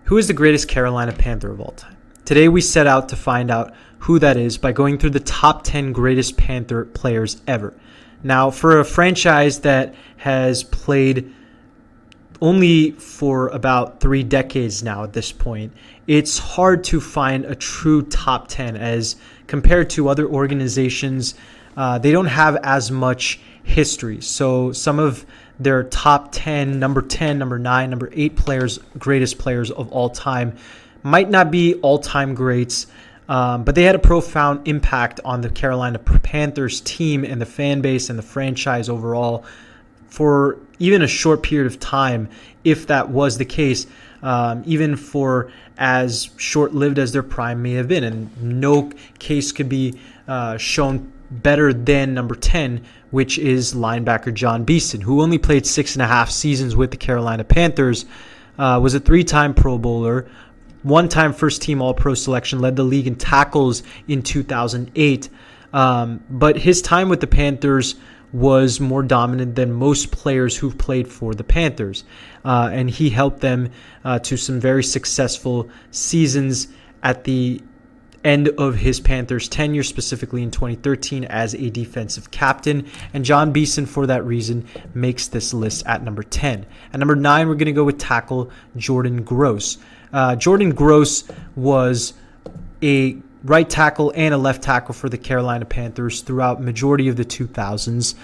Who is the greatest Carolina Panther of all time? Today we set out to find out who that is by going through the top 10 greatest Panther players ever. Now, for a franchise that has played only for about 3 decades now at this point, it's hard to find a true top 10 as compared to other organizations. They don't have as much history. So some of their top 10, number 9, number 8 players, greatest players of all time, might not be all-time greats, but they had a profound impact on the Carolina Panthers team and the fan base and the franchise overall for even a short period of time, if that was the case, even for as short-lived as their prime may have been. And no case could be shown better than number 10, which is linebacker John Beeson, who only played 6.5 seasons with the Carolina Panthers, was a 3-time Pro Bowler, 1-time first-team All-Pro selection, led the league in tackles in 2008. But his time with the Panthers was more dominant than most players who've played for the Panthers. And he helped them to some very successful seasons at the end of his Panthers tenure, specifically in 2013 as a defensive captain. And John Beeson, for that reason, makes this list at number 10. At number 9, we're going to go with tackle Jordan Gross. Jordan Gross was a right tackle and a left tackle for the Carolina Panthers throughout majority of the 2000s.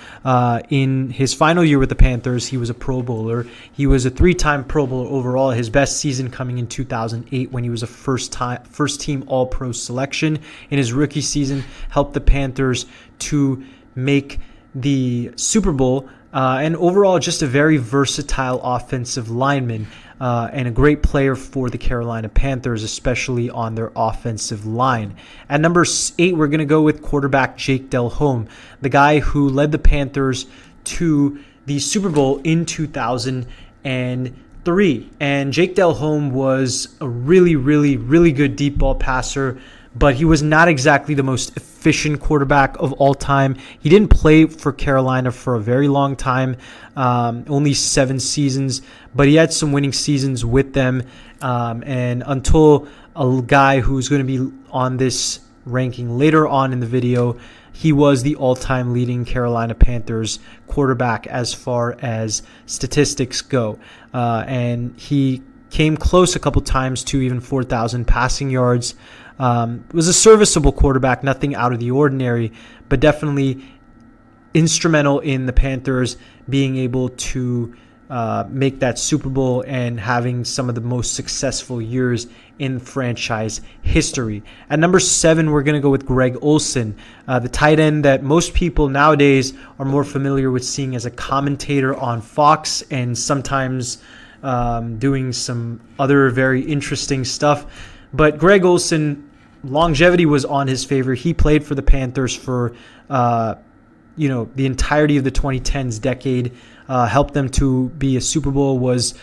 In his final year with the Panthers, he was a Pro Bowler. He was a 3-time Pro Bowler overall. His best season coming in 2008 when he was a first-team All-Pro selection. In his rookie season, helped the Panthers to make the Super Bowl. And overall, just a very versatile offensive lineman and a great player for the Carolina Panthers, especially on their offensive line. At number 8, we're going to go with quarterback Jake Delhomme, the guy who led the Panthers to the Super Bowl in 2003. And Jake Delhomme was a really, really, really good deep ball passer, but he was not exactly the most efficient quarterback of all time. He didn't play for Carolina for a very long time, only 7 seasons, but he had some winning seasons with them. And until a guy who's going to be on this ranking later on in the video, he was the all-time leading Carolina Panthers quarterback as far as statistics go. And he came close a couple times to even 4,000 passing yards. Was a serviceable quarterback, nothing out of the ordinary, but definitely instrumental in the Panthers being able to make that Super Bowl and having some of the most successful years in franchise history. At number 7, we're going to go with Greg Olsen, the tight end that most people nowadays are more familiar with seeing as a commentator on Fox and sometimes doing some other very interesting stuff. But Greg Olsen, longevity was on his favor. He played for the Panthers for the entirety of the 2010s decade, helped them to be a Super Bowl, was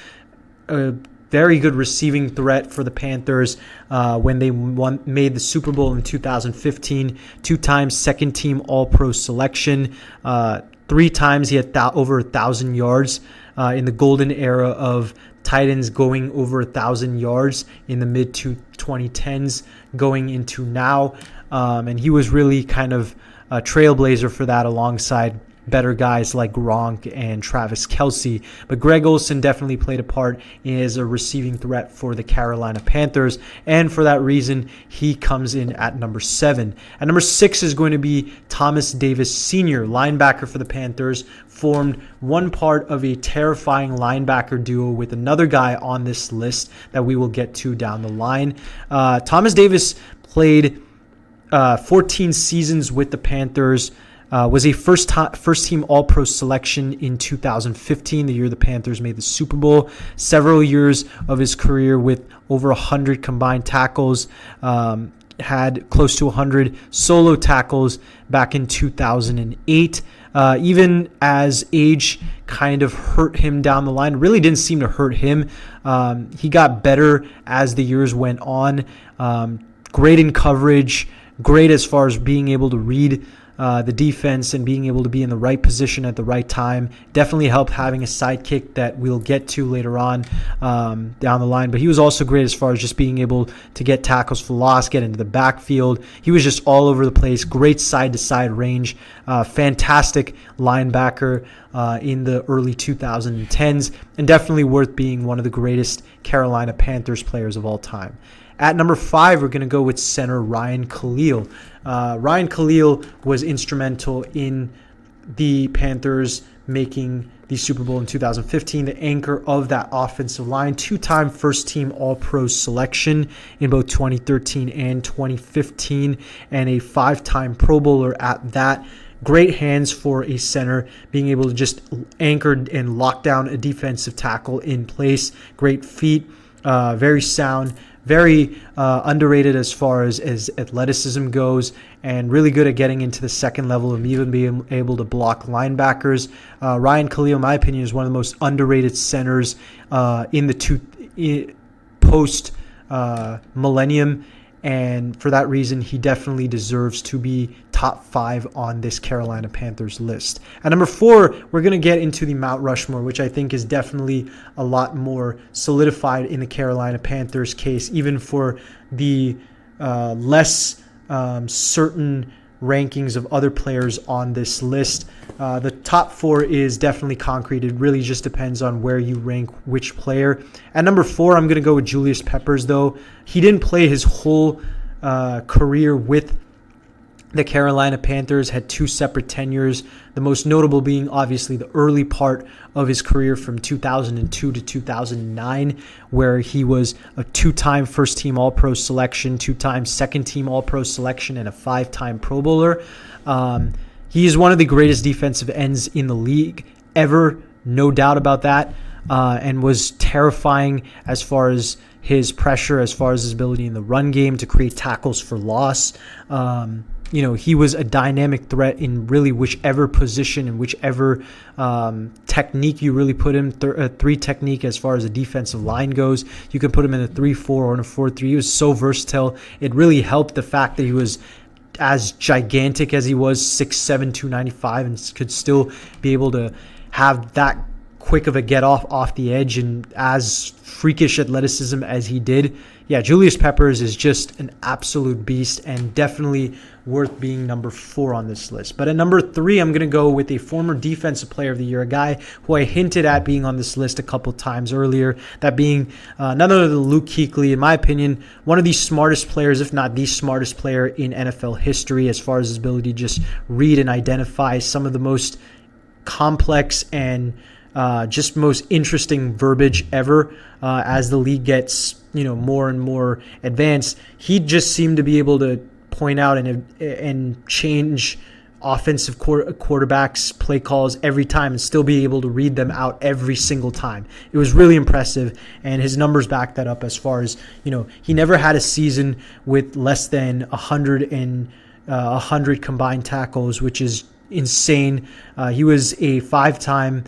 a very good receiving threat for the Panthers when they made the Super Bowl in 2015, 2 times second-team All-Pro selection, 3 times he had over 1,000 yards in the golden era of tight ends going over 1,000 yards in the mid-2010s going into now. And he was really kind of a trailblazer for that alongside better guys like Gronk and Travis Kelce. But Greg Olsen definitely played a part as a receiving threat for the Carolina Panthers. And for that reason, he comes in at number 7. At number 6 is going to be Thomas Davis Sr., linebacker for the Panthers, formed one part of a terrifying linebacker duo with another guy on this list that we will get to down the line. Thomas Davis played 14 seasons with the Panthers, was a first-team All-Pro selection in 2015, the year the Panthers made the Super Bowl. Several years of his career with over 100 combined tackles, had close to 100 solo tackles back in 2008. Even as age kind of hurt him down the line, really didn't seem to hurt him. He got better as the years went on. Great in coverage, great as far as being able to read the defense and being able to be in the right position at the right time. Definitely helped having a sidekick that we'll get to later on down the line. But he was also great as far as just being able to get tackles for loss, get into the backfield. He was just all over the place. Great side-to-side range. Fantastic linebacker in the early 2010s, and definitely worth being one of the greatest Carolina Panthers players of all time. At number 5, we're going to go with center Ryan Kalil. Ryan Kalil was instrumental in the Panthers making the Super Bowl in 2015, the anchor of that offensive line, 2-time first-team All-Pro selection in both 2013 and 2015, and a 5-time Pro Bowler at that. Great hands for a center, being able to just anchor and lock down a defensive tackle in place. Great feet, very sound, very underrated as far as athleticism goes, and really good at getting into the second level and even being able to block linebackers. Ryan Kalil, in my opinion, is one of the most underrated centers in the post-millennium. And for that reason, he definitely deserves to be top 5 on this Carolina Panthers list. At number 4, we're going to get into the Mount Rushmore, which I think is definitely a lot more solidified in the Carolina Panthers case, even for the less certain rankings of other players on this list. The top 4 is definitely concrete. It really just depends on where you rank which player. At number 4, I'm going to go with Julius Peppers, though. He didn't play his whole career with the Carolina Panthers, had 2 separate tenures, the most notable being obviously the early part of his career from 2002 to 2009, where he was a 2-time first-team All-Pro selection, 2-time second-team All-Pro selection, and a 5-time Pro Bowler. He is one of the greatest defensive ends in the league ever, no doubt about that, and was terrifying as far as his pressure, as far as his ability in the run game to create tackles for loss. He was a dynamic threat in really whichever position and whichever technique you really put him. 3 technique as far as a defensive line goes. You can put him in a 3-4 or in a 4-3. He was so versatile. It really helped the fact that he was as gigantic as he was, 6'7", 295, and could still be able to have that quick of a get off the edge and as freakish athleticism as he did. Yeah, Julius Peppers is just an absolute beast and definitely worth being number 4 on this list. But at number 3, I'm going to go with a former Defensive Player of the Year, a guy who I hinted at being on this list a couple times earlier, that being none other than Luke Kuechly. In my opinion, one of the smartest players, if not the smartest player in NFL history, as far as his ability to just read and identify some of the most complex and just most interesting verbiage ever. As the league gets more and more advanced, he just seemed to be able to point out and change offensive quarterbacks' play calls every time and still be able to read them out every single time. It was really impressive, and his numbers back that up as far as, he never had a season with less than 100 combined tackles, which is insane. He was a 5-time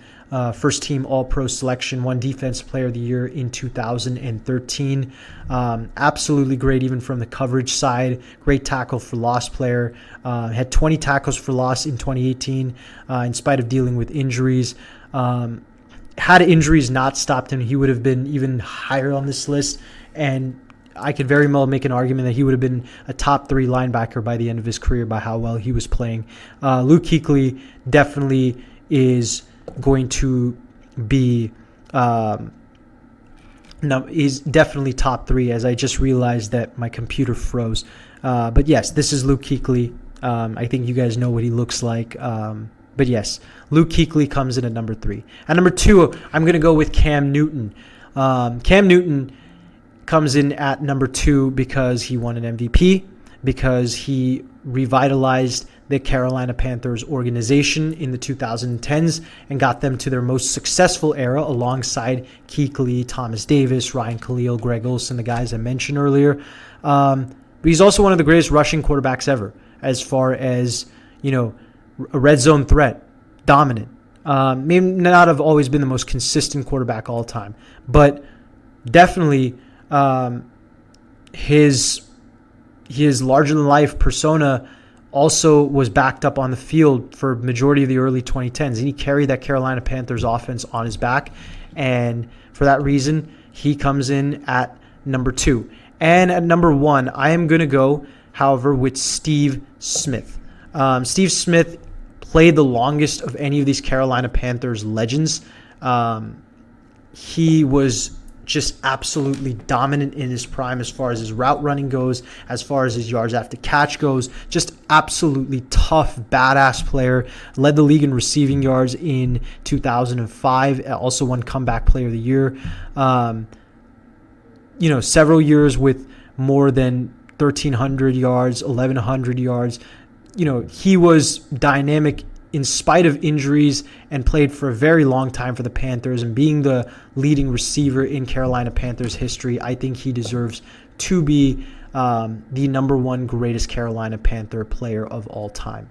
first-team All-Pro selection, 1 Defensive Player of the Year in 2013. Absolutely great even from the coverage side. Great tackle for loss player. Had 20 tackles for loss in 2018 in spite of dealing with injuries. Had injuries not stopped him, he would have been even higher on this list, and I could very well make an argument that he would have been a top 3 linebacker by the end of his career by how well he was playing. Luke Kuechly definitely is going to be is definitely top 3, as I just realized that my computer froze. But yes, this is Luke Kuechly. I think you guys know what he looks like. But yes, Luke Kuechly comes in at number 3. At number 2, I'm going to go with Cam Newton. Cam Newton comes in at number 2 because he won an MVP, because he revitalized the Carolina Panthers organization in the 2010s and got them to their most successful era alongside Kuechly, Thomas Davis, Ryan Kalil, Greg Olsen, the guys I mentioned earlier. But he's also one of the greatest rushing quarterbacks ever as far as, a red zone threat, dominant. May not have always been the most consistent quarterback all time, but definitely his larger-than-life persona also was backed up on the field for majority of the early 2010s. And he carried that Carolina Panthers offense on his back. And for that reason, he comes in at number 2. And at number 1, I am going to go, however, with Steve Smith. Steve Smith played the longest of any of these Carolina Panthers legends. He was just absolutely dominant in his prime as far as his route running goes, as far as his yards after catch goes. Just absolutely tough, badass player. Led the league in receiving yards in 2005. Also won Comeback Player of the Year. Several years with more than 1,300 yards, 1,100 yards. He was dynamic in spite of injuries and played for a very long time for the Panthers. And being the leading receiver in Carolina Panthers history, I think he deserves to be the number 1 greatest Carolina Panther player of all time.